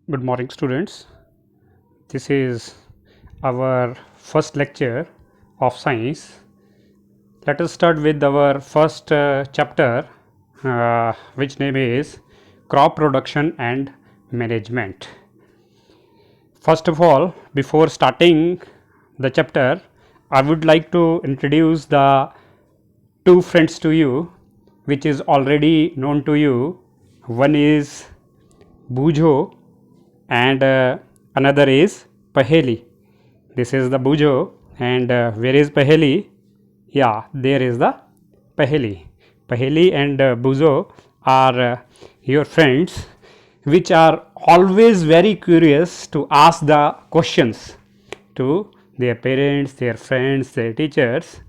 Good morning, students. This is our first lecture of science. Let us start with our first chapter, which name is crop production and management. First of all, before starting the chapter, I would like to introduce the two friends to you, which is already known to you. One is Bujo and another is Paheli. This is the Bujo, and where is Paheli? Yeah, there is the Paheli. Paheli and Bujo are your friends, which are always very curious to ask the questions to their parents, their friends, their teachers,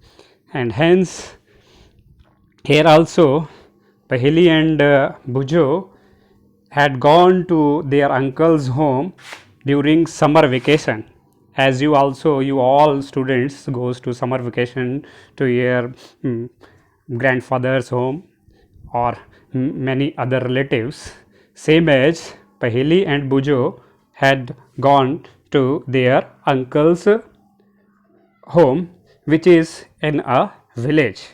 and hence here also Paheli and Bujo had gone to their uncle's home during summer vacation. As you all students goes to summer vacation to your grandfather's home or many other relatives, same as Paheli and Bujo had gone to their uncle's home, which is in a village.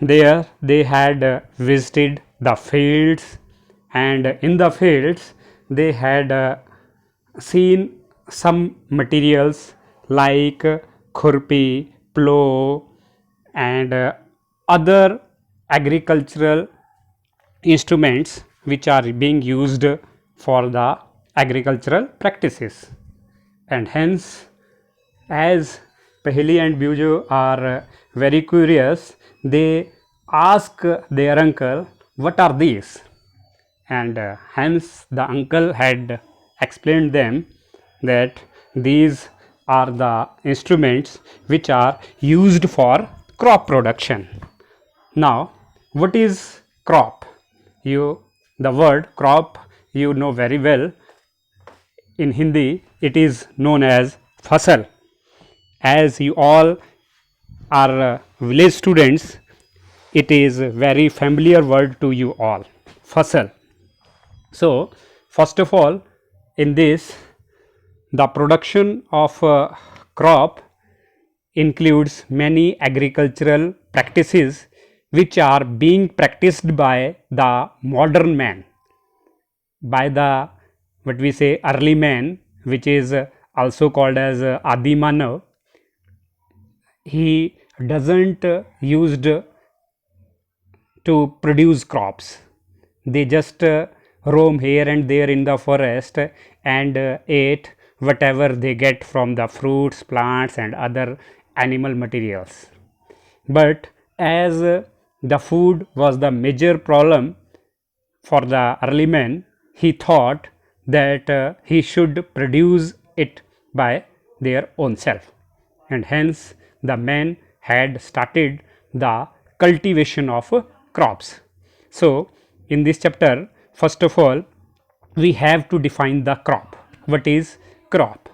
There they had visited the fields, and in the fields they had seen some materials like khurpi, plow, and other agricultural instruments which are being used for the agricultural practices. And hence, as Paheli and Bujo are very curious, they ask their uncle, "What are these?" And hence the uncle had explained them that these are the instruments which are used for crop production. Now, what is crop? The word crop you know very well. In Hindi, it is known as fasal. As you all are village students, it is a very familiar word to you all, fasal. So, first of all, in this, the production of crop includes many agricultural practices which are being practiced by the modern man, by the what we say early man, which is also called as Adi Manav. He doesn't used to produce crops. They just roam here and there in the forest and ate whatever they get from the fruits, plants, and other animal materials. But as the food was the major problem for the early man, he thought that he should produce it by their own self, and hence the man had started the cultivation of crops. So, in this chapter, first of all, we have to define the crop. What is crop?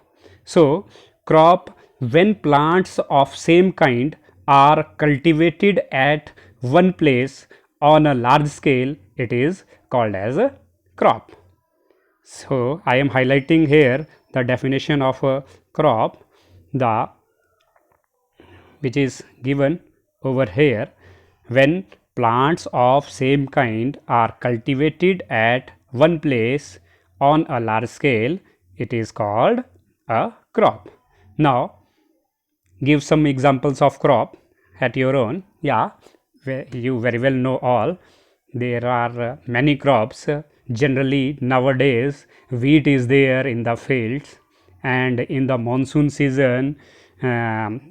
So, crop, when plants of same kind are cultivated at one place on a large scale, it is called as a crop. So, I am highlighting here the definition of a crop, the which is given over here. When plants of same kind are cultivated at one place on a large scale, it is called a crop. Now, give some examples of crop at your own. Yeah, you very well know all. There are many crops. Generally, nowadays, wheat is there in the fields, and in the monsoon season,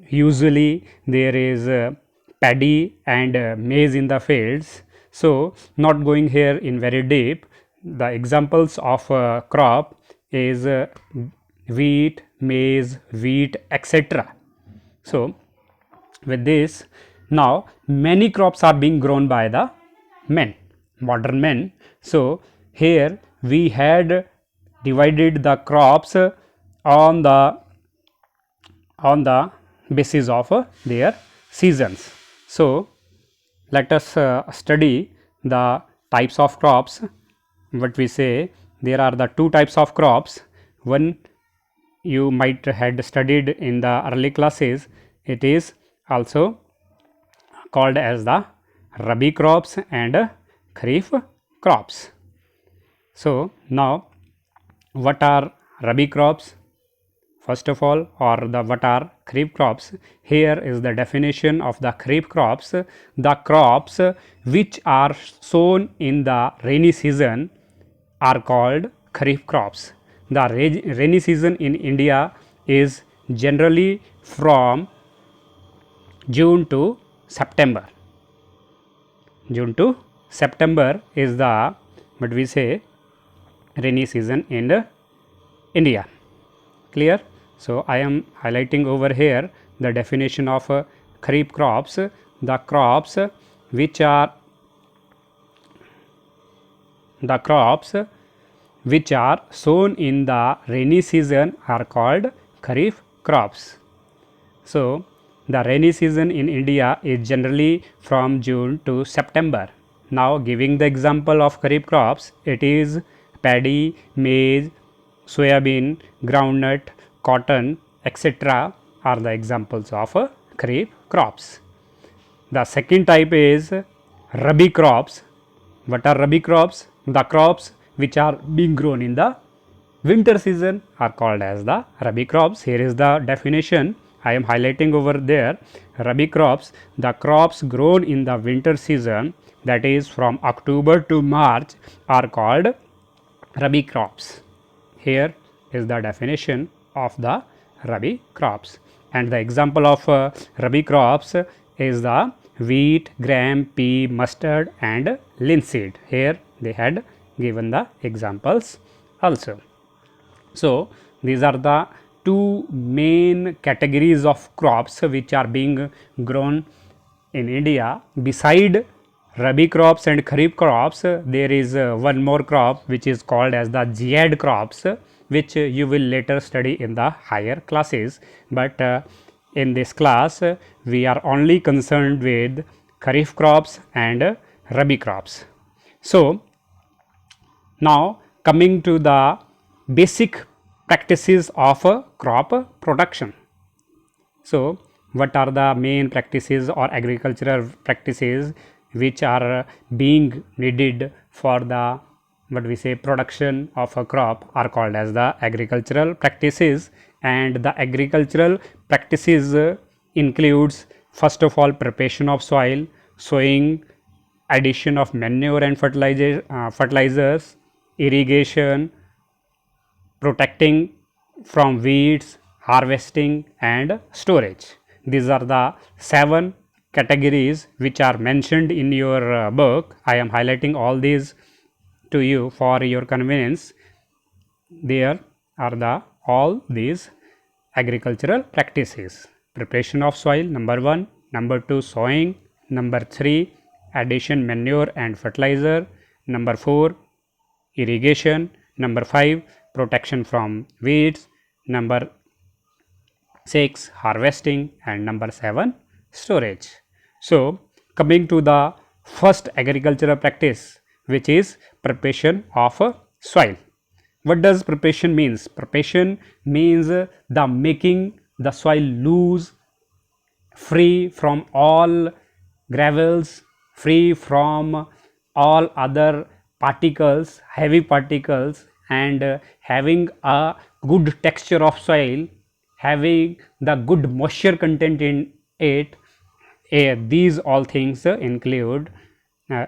usually there is paddy and maize in the fields. So, not going here in very deep, the examples of crop is wheat, maize, wheat, etc. So, with this, now many crops are being grown by the men, modern men. So, here we had divided the crops on the basis of their seasons. So, let us study the types of crops. What we say, there are the two types of crops. One you might had studied in the early classes, it is also called as the Rabi crops and Kharif crops. So, now what are Rabi crops? First of all, or the what are Kharif crops? Here is the definition of the Kharif crops. The crops which are sown in the rainy season are called Kharif crops. The rainy season in India is generally from June to September. June to September is the what we say rainy season in India. Clear? So, I am highlighting over here the definition of Kharif crops. The crops which are sown in the rainy season are called Kharif crops. So, the rainy season in India is generally from June to September. Now, giving the example of Kharif crops, it is paddy, maize, soybean, groundnut, cotton, etc. are the examples of Kharif crops. The second type is Rabi crops. What are Rabi crops? The crops which are being grown in the winter season are called as the Rabi crops. Here is the definition. I am highlighting over there. Rabi crops, the crops grown in the winter season, that is from October to March, are called Rabi crops. Here is the definition of the Rabi crops, and the example of Rabi crops is the wheat, gram, pea, mustard and linseed. Here they had given the examples also. So, these are the two main categories of crops which are being grown in India. Beside Rabi crops and Kharif crops, there is one more crop which is called as the Zaid crops, which you will later study in the higher classes. But in this class, we are only concerned with Kharif crops and Rabi crops. So, now coming to the basic practices of crop production. So, what are the main practices or agricultural practices which are being needed for the what we say production of a crop are called as the agricultural practices, and the agricultural practices includes first of all preparation of soil, sowing, addition of manure and fertilizers, irrigation, protecting from weeds, harvesting and storage. These are the 7 categories which are mentioned in your book. I am highlighting all these to you for your convenience. There are the all these agricultural practices: preparation of soil, number 1, number 2, sowing, number 3, addition manure and fertilizer, number 4, irrigation, number 5, protection from weeds, number 6, harvesting, and number 7, storage. So, coming to the first agricultural practice, which is preparation of soil. What does preparation means? Preparation means the making the soil loose, free from all gravels, free from all other particles, heavy particles, and having a good texture of soil, having the good moisture content in it. These all things include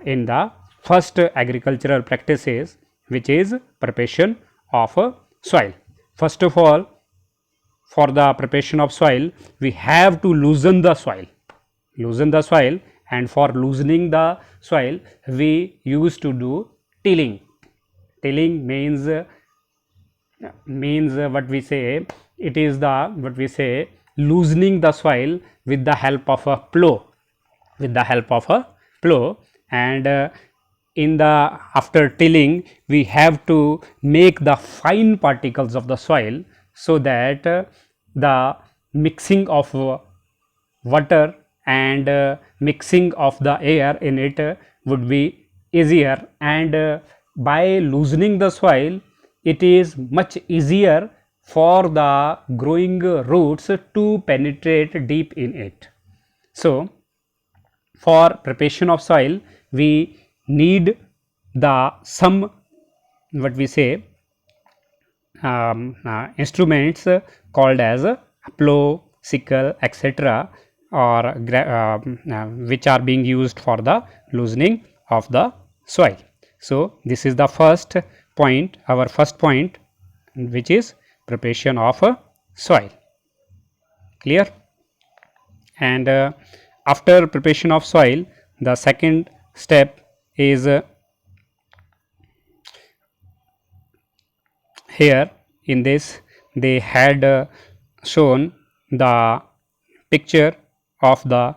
in the first agricultural practices, which is preparation of soil. First of all, for the preparation of soil, we have to loosen the soil. And for loosening the soil, we used to do tilling. Tilling means what we say, it is the what we say loosening the soil with the help of a plow, and in the after tilling we have to make the fine particles of the soil, so that the mixing of water and mixing of the air in it would be easier, and by loosening the soil, it is much easier for the growing roots to penetrate deep in it. So, for preparation of soil, we need the some what we say instruments called as plow, sickle, etc., or which are being used for the loosening of the soil. So, this is the first point, our first point, which is preparation of soil. Clear? And after preparation of soil, the second step is here in this they had shown the picture of the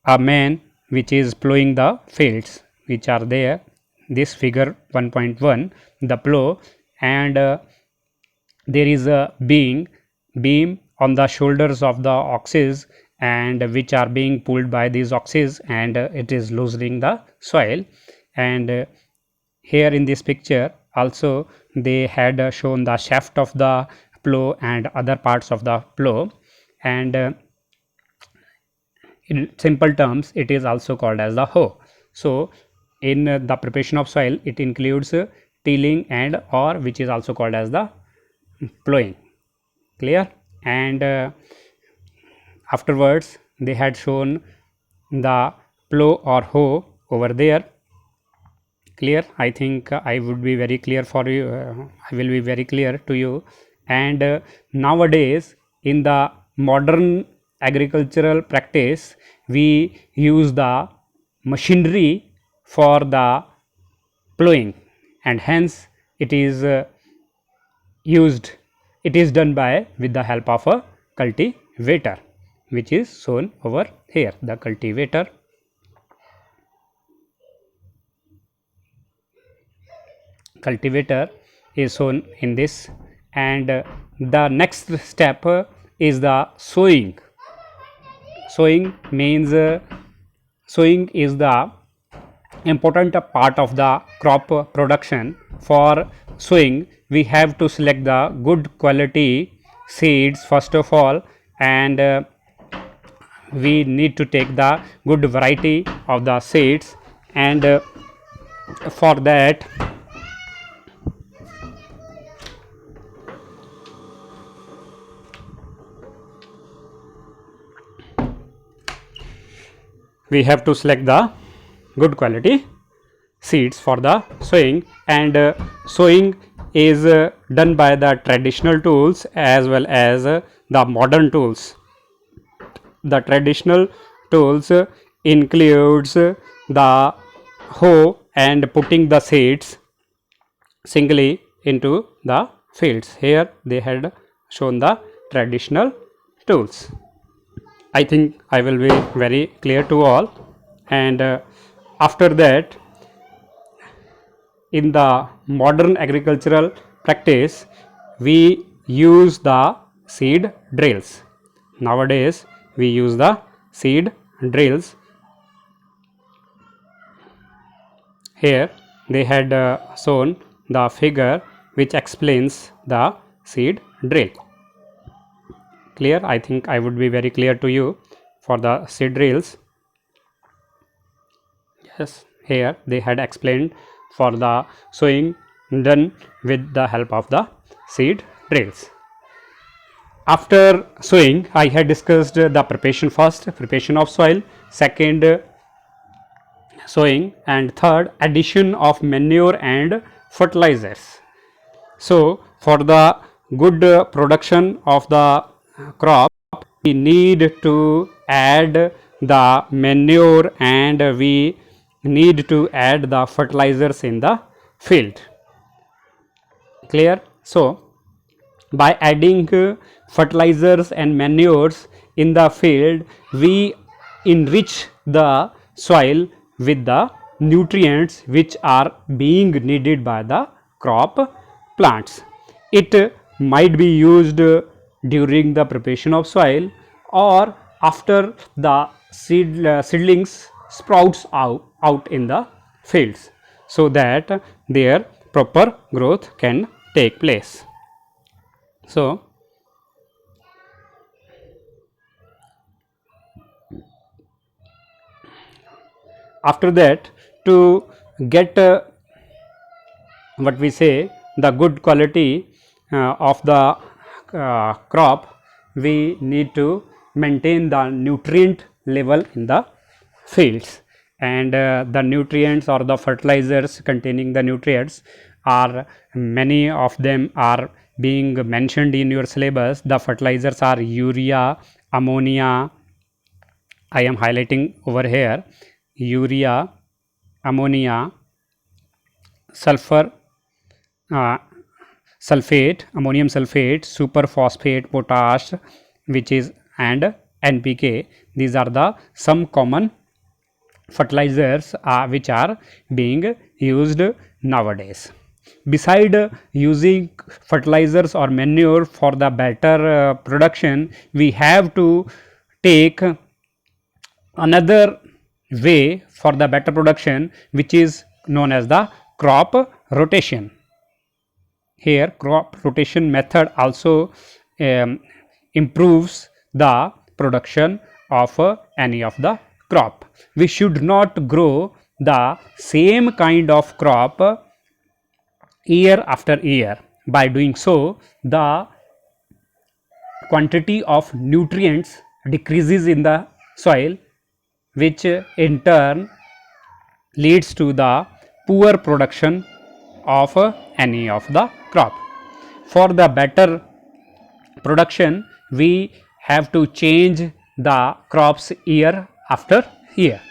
a man which is plowing the fields which are there, this figure 1.1, the plow, and there is a beam on the shoulders of the oxes, and which are being pulled by these oxes, and it is loosening the soil. And here in this picture also they had shown the shaft of the plow and other parts of the plow, and in simple terms it is also called as the hoe. So, in the preparation of soil, it includes tilling and or which is also called as the plowing. Clear? And afterwards they had shown the plow or hoe over there. Clear? I think I would be very clear for you, I will be very clear to you. And nowadays in the modern agricultural practice, we use the machinery for the plowing, and hence it is it is done by with the help of a cultivator, which is shown over here, the cultivator. Cultivator is shown in this, and the next step is the sowing. Sowing means sowing is the important part of the crop production. For sowing, we have to select the good quality seeds first of all, and we need to take the good variety of the seeds, and for that we have to select the good quality seeds for the sowing, and sowing is done by the traditional tools as well as the modern tools. The traditional tools includes the hoe and putting the seeds singly into the fields. Here they had shown the traditional tools. I think I will be very clear to all. And after that, in the modern agricultural practice, we use the seed drills. Nowadays we use the seed drills. Here they had shown the figure which explains the seed drill. Clear? I think I would be very clear to you for the seed drills. Yes, here they had explained for the sowing done with the help of the seed drills. After sowing, I had discussed the preparation first, preparation of soil, second sowing, and third addition of manure and fertilizers. So, for the good production of the crop, we need to add the manure and we need to add the fertilizers in the field. Clear? So, by adding fertilizers and manures in the field, we enrich the soil with the nutrients which are being needed by the crop plants. It might be used during the preparation of soil or after the seedlings sprouts out in the fields. so that their proper growth can take place. So, after that, to get what we say the good quality of the crop, we need to maintain the nutrient level in the fields, and the nutrients or the fertilizers containing the nutrients are, many of them are being mentioned in your syllabus. The fertilizers are urea, ammonia, I am highlighting over here, urea, ammonia, sulfur, uh, sulfate, ammonium sulfate, superphosphate, potash, which is, and NPK. These are the some common fertilizers which are being used nowadays. Beside using fertilizers or manure for the better production, we have to take another way for the better production, which is known as the crop rotation. Here crop rotation method also improves the production of any of the crop. We should not grow the same kind of crop year after year. By doing so, the quantity of nutrients decreases in the soil, which in turn leads to the poor production of any of the crop. For the better production, we have to change the crops year after year.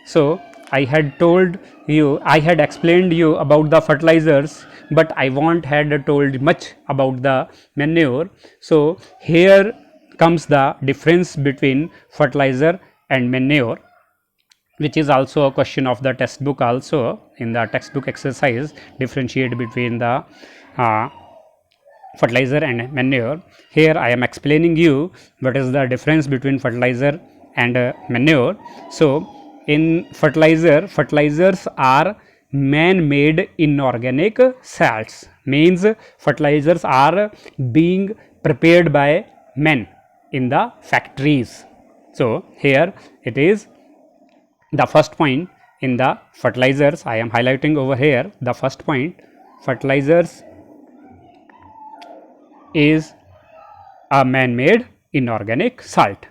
So, I had told you, I had explained you about the fertilizers, but I won't had told much about the manure. So, here comes the difference between fertilizer and manure, which is also a question of the textbook. Also in the textbook exercise, differentiate between the fertilizer and manure. Here I am explaining you what is the difference between fertilizer and manure. So, in fertilizers are man-made inorganic salts, means fertilizers are being prepared by men in the factories. So, here it is the first point in the fertilizers. I am highlighting over here the first point. Fertilizers is a man-made inorganic salt.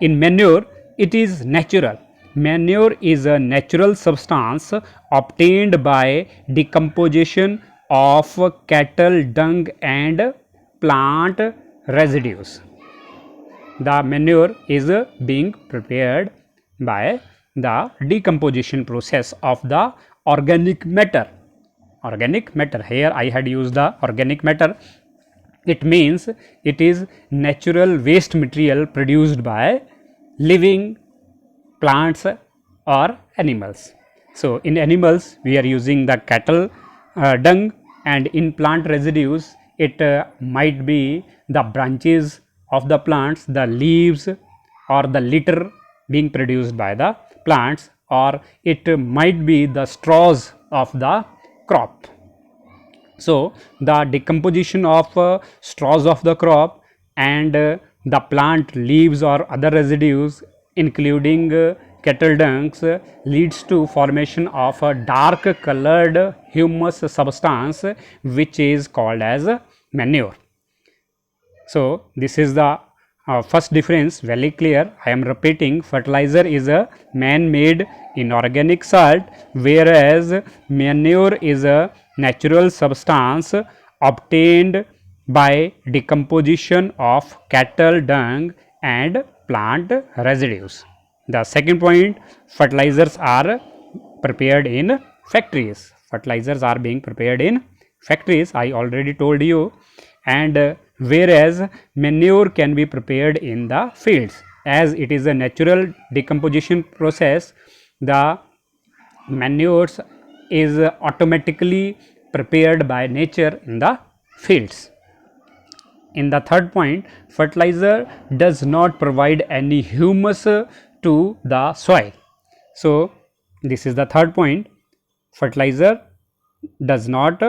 In manure, it is natural. Manure is a natural substance obtained by decomposition of cattle dung and plant residues. The manure is being prepared by the decomposition process of the organic matter. Organic matter, here I had used the organic matter. It means it is natural waste material produced by living plants or animals. So, in animals we are using the cattle dung, and in plant residues it might be the branches of the plants, the leaves or the litter being produced by the plants, or it might be the straws of the crop. So, the decomposition of straws of the crop and the plant leaves or other residues, including cattle dungs, leads to formation of a dark colored humus substance, which is called as manure. So, this is the first difference, very clear. I am repeating, fertilizer is a man-made inorganic salt, whereas manure is a natural substance obtained by decomposition of cattle dung and plant residues. The second point, fertilizers are prepared in factories. Fertilizers are being prepared in factories, I already told you, and whereas manure can be prepared in the fields. As it is a natural decomposition process, the manures is automatically prepared by nature in the fields. In the third point, fertilizer does not provide any humus to the soil. So, this is the third point. fertilizer does not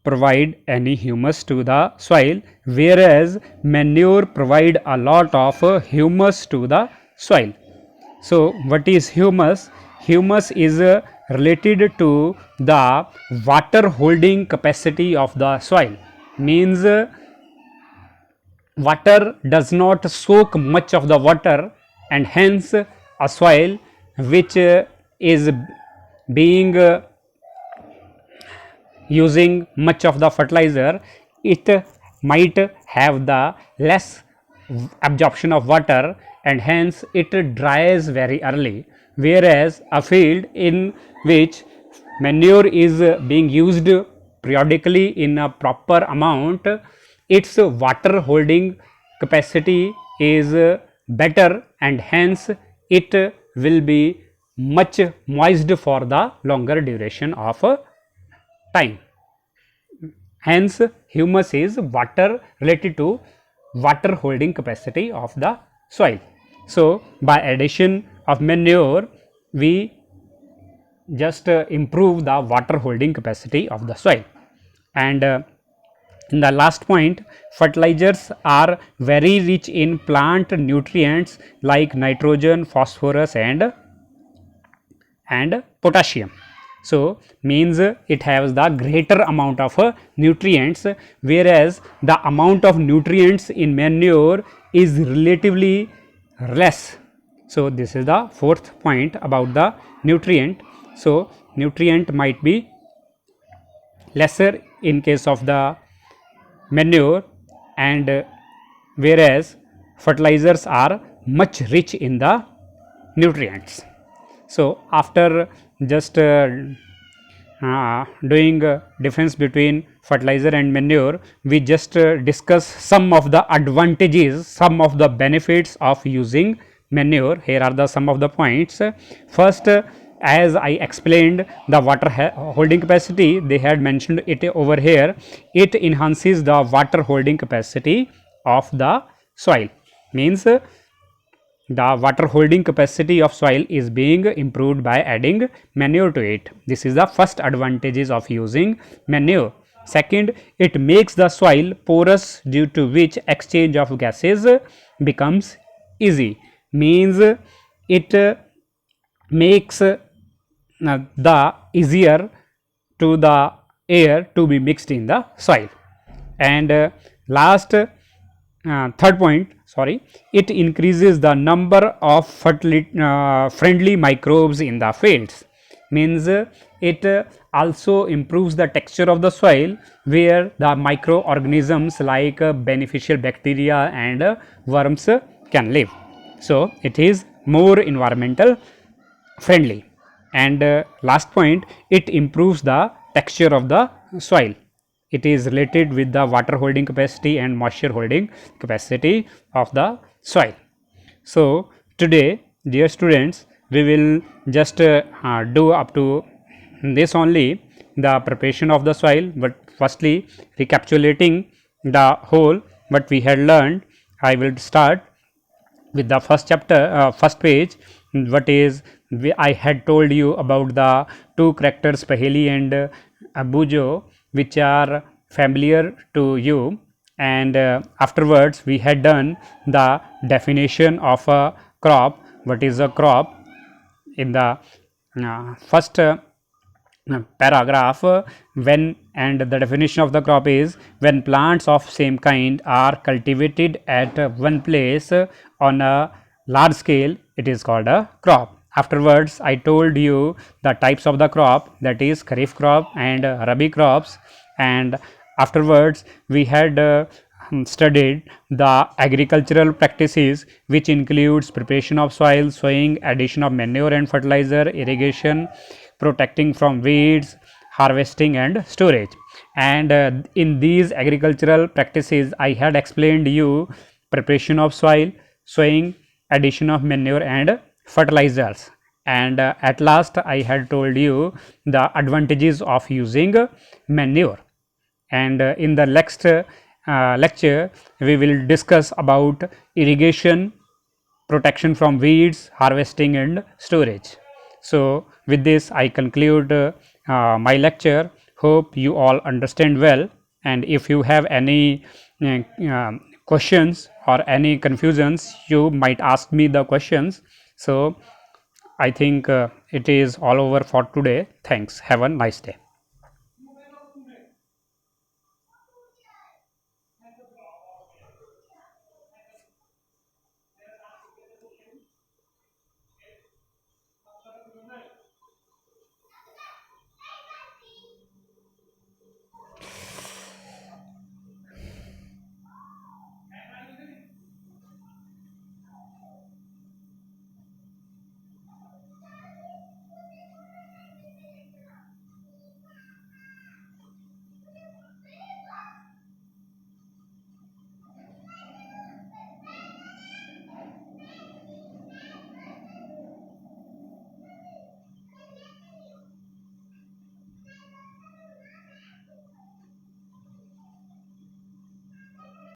provide any humus to the soil, whereas manure provide a lot of humus to the soil. So, what is humus? Humus is related to the water holding capacity of the soil, means water does not soak much of the water, and hence a soil which is being using much of the fertilizer, it might have the less absorption of water, and hence it dries very early, whereas a field in which manure is being used periodically in a proper amount, its water holding capacity is better, and hence it will be much moist for the longer duration of time. Hence, humus is water related to water holding capacity of the soil. So, by addition of manure, we just improve the water holding capacity of the soil. And in the last point, fertilizers are very rich in plant nutrients like nitrogen, phosphorus and potassium. So, means it has the greater amount of nutrients, whereas the amount of nutrients in manure is relatively less. So, this is the fourth point about the nutrient. So, nutrient might be lesser in case of the manure, and whereas fertilizers are much rich in the nutrients. So, after just doing difference between fertilizer and manure, we just discuss some of the advantages, some of the benefits of using manure. Here are the some of the points. First, as I explained the water holding capacity, they had mentioned it over here. It enhances the water holding capacity of the soil, means the water holding capacity of soil is being improved by adding manure to it. This is the first advantages of using manure. Second, it makes the soil porous, due to which exchange of gases becomes easy, means it makes the easier to the air to be mixed in the soil. And last third point, sorry, it increases the number of friendly microbes in the fields, means it also improves the texture of the soil, where the microorganisms like beneficial bacteria and worms can live. So, it is more environmental friendly. And last point, it improves the texture of the soil. It is related with the water holding capacity and moisture holding capacity of the soil. So, today dear students, we will just do up to this only, the preparation of the soil, but firstly recapitulating the whole what we had learned, I will start with the first chapter, first page. What is, I had told you about the two characters Paheli and Abujo, which are familiar to you, and afterwards we had done the definition of a crop. What is a crop? In the first paragraph, when, and the definition of the crop is, when plants of same kind are cultivated at one place on a large scale, it is called a crop. Afterwards, I told you the types of the crop, that is kharif crop and rabi crops, and afterwards we had studied the agricultural practices, which includes preparation of soil, sowing, addition of manure and fertilizer, irrigation, protecting from weeds, harvesting and storage. And in these agricultural practices, I had explained you preparation of soil, sowing, addition of manure and fertilizers, and at last I had told you the advantages of using manure. And in the next lecture we will discuss about irrigation, protection from weeds, harvesting and storage. So, with this I conclude my lecture. Hope you all understand well, and if you have any questions or any confusions, you might ask me the questions. So I think it is all over for today. Thanks. Have a nice day.